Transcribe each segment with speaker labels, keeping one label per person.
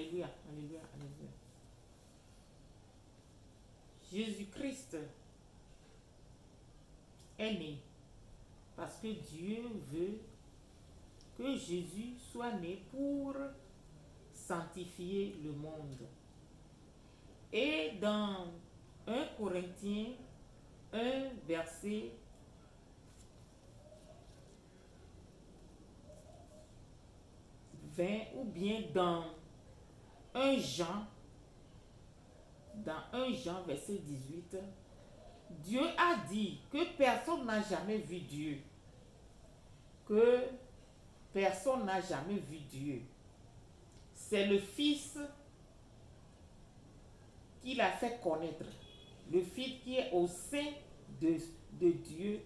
Speaker 1: Alléluia, alléluia, alléluia. Jésus-Christ est né parce que Dieu veut que Jésus soit né pour sanctifier le monde. Et dans 1 Corinthiens 1, verset 20, ou bien dans 1 Jean, verset 18, Dieu a dit que personne n'a jamais vu Dieu. Que personne n'a jamais vu Dieu. C'est le Fils qui l'a fait connaître. Le Fils qui est au sein de Dieu,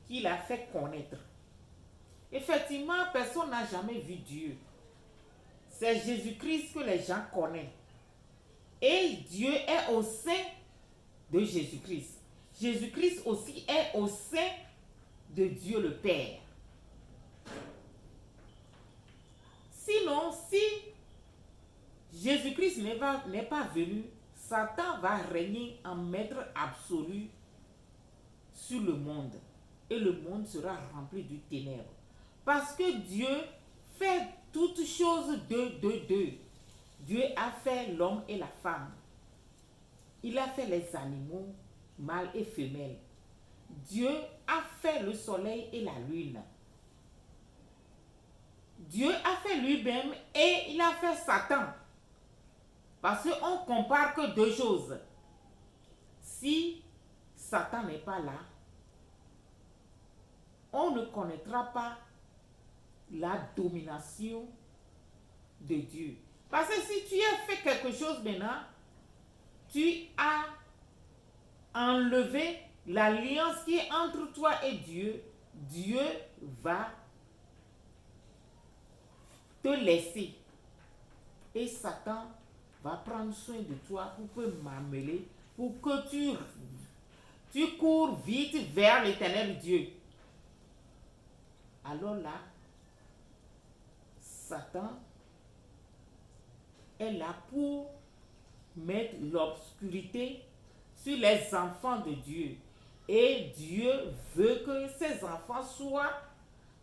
Speaker 1: qui l'a fait connaître. Effectivement, personne n'a jamais vu Dieu. C'est Jésus-Christ que les gens connaissent. Et Dieu est au sein de Jésus-Christ. Jésus-Christ aussi est au sein de Dieu le Père. Sinon, si Jésus-Christ n'est pas venu, Satan va régner en maître absolu sur le monde. Et le monde sera rempli de ténèbres. Parce que Dieu fait toutes choses de. Dieu a fait l'homme et la femme. Il a fait les animaux, mâles et femelles. Dieu a fait le soleil et la lune. Dieu a fait lui-même et il a fait Satan. Parce qu'on ne compare que deux choses. Si Satan n'est pas là, on ne connaîtra pas la domination de Dieu. Parce que si tu as fait quelque chose maintenant, tu as enlevé l'alliance qui est entre toi et Dieu, Dieu va te laisser. Et Satan va prendre soin de toi pour m'amener, pour que tu cours vite vers l'éternel Dieu. Alors là, Satan est là pour mettre l'obscurité sur les enfants de Dieu. Et Dieu veut que ses enfants soient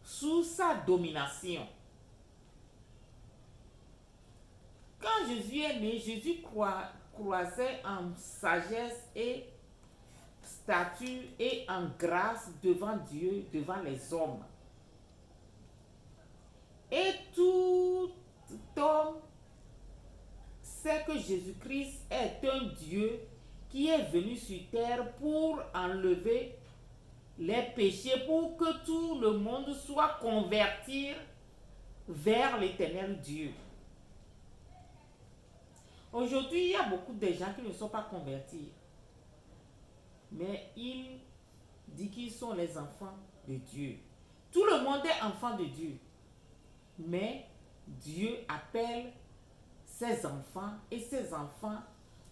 Speaker 1: sous sa domination. Quand Jésus est né, Jésus croisait en sagesse et stature et en grâce devant Dieu, devant les hommes. Et tout homme sait que Jésus-Christ est un Dieu qui est venu sur terre pour enlever les péchés, pour que tout le monde soit converti vers l'éternel Dieu. Aujourd'hui, il y a beaucoup de gens qui ne sont pas convertis. Mais il dit qu'ils sont les enfants de Dieu. Tout le monde est enfant de Dieu. Mais Dieu appelle ses enfants et ses enfants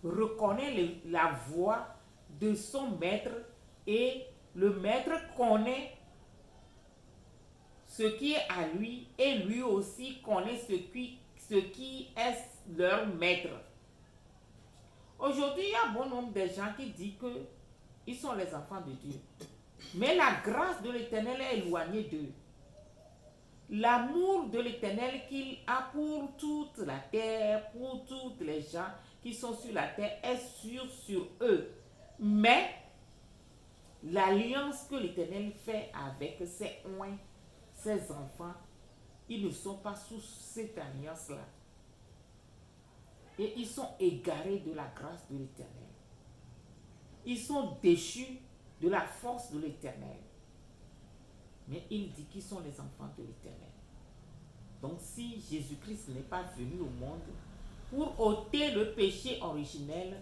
Speaker 1: reconnaissent la voix de son maître et le maître connaît ce qui est à lui et lui aussi connaît ce qui est leur maître. Aujourd'hui, il y a bon nombre de gens qui disent qu'ils sont les enfants de Dieu. Mais la grâce de l'Éternel est éloignée d'eux. L'amour de l'Éternel qu'il a pour toute la terre, pour tous les gens qui sont sur la terre, est sur eux. Mais l'alliance que l'Éternel fait avec ses enfants, ils ne sont pas sous cette alliance-là. Et ils sont égarés de la grâce de l'Éternel. Ils sont déchus de la force de l'Éternel. Mais il dit qu'ils sont les enfants de l'Éternel. Donc si Jésus-Christ n'est pas venu au monde pour ôter le péché originel,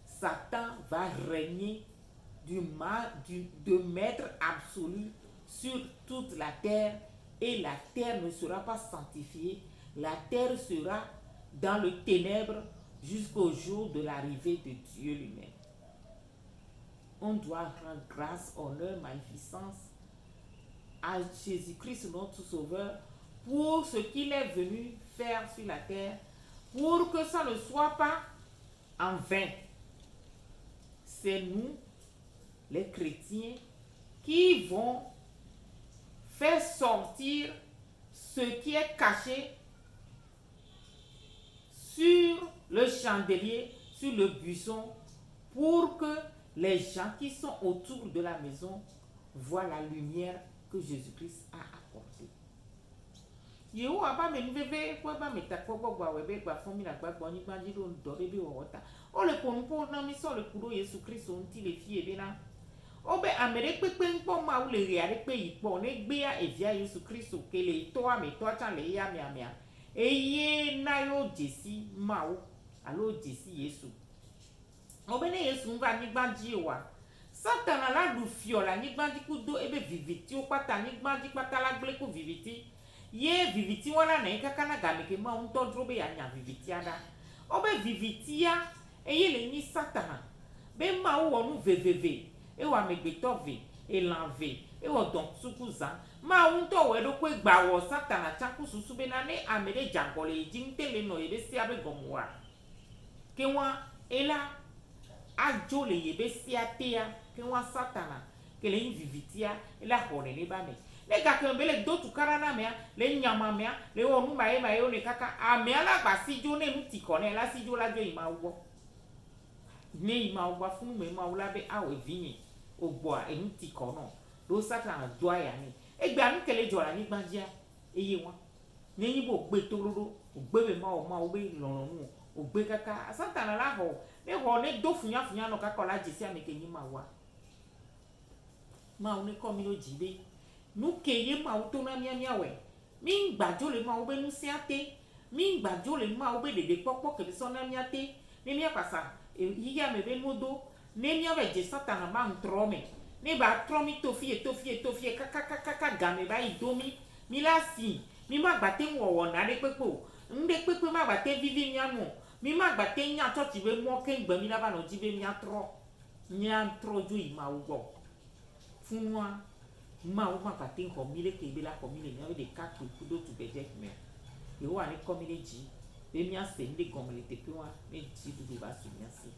Speaker 1: Satan va régner de maître absolu sur toute la terre, et la terre ne sera pas sanctifiée. La terre sera dans le ténèbre jusqu'au jour de l'arrivée de Dieu lui-même. On doit rendre grâce, honneur, magnificence à Jésus-Christ notre Sauveur pour ce qu'il est venu faire sur la terre, pour que ça ne soit pas en vain. C'est nous, les chrétiens, qui vont faire sortir ce qui est caché sur le chandelier, sur le buisson, pour que les gens qui sont autour de la maison voient la lumière que Jésus-Christ a apportée. Yehowa ba me nuveve kwa ba me takwa gba webe gba fomi la gba gboni gba di lo ndo bebe wota. O le ponu po na mi so le kudo Yesu Kristo nti le fi ebe na. O be amere pepe npo ma u le ri are pe ipo ne gbe ya evia Yesu Kristo ke le to a me to a chan le ya me amia. Eye na yo jesi ma u alo jesi Yesu. O be ne Yesu nva ni gba ji wa. Satan la du fiola ni gba di kudo ebe viviti o pata ni gba di pata la gle ku viviti. Ye viviti wala na ika kana game ke ma unto drobe ya nya viviti ada. Obe viviti ya eye le ni satana. Be ma u wonu veveve. E wa megbetove, e lanve, e wo don sukuza. Ma unto we do kwe gba wo satana chanku susu be na ne amede jangole jintele no ebe si abe gomwa. Ke wa ela ajo le yebe si atea ke wa satana ke le viviti ya ela hore le ba me. Le gake mbele do tukara na mea le nyama mea le onu mae mae one kaka amea la ba sijo ne nuti kone la sijo la jo ima ugo ne ima ugo funu me ma ula be awe vini ogbo a nuti kono do satan do aya ni egbe anu kele jola ni gbanjia eye won ne yibo gbe tororo ogbe be ma o ma obe lorun ogbe kaka satan la ho ne do funya funya no kaka la jesi ameke ni ma wa ma oni komi lo jibe nous keye ma utona mia mia we mi gbajo le ma obe nu siate mi gbajo le ma obe de popo ke so na mia te ni mia pasa yiya me be modo ne mia be je satana ma ntrome ne ba tromi tofie kaka game ba idomi mi la si mi ma gbate wo na de pepo nde pepe ma gbate vivi mia mo mi ma gbate nya church be mo ke gbe mi la ba no jibe mia tro ju i ma ugo funwa ma o ma pati ho mile ke be la ko mile ni de ka ku do tu beje me yo wa ni ko mile ji be mi ase ndi gomle te pe wa me ji du ba su mi ase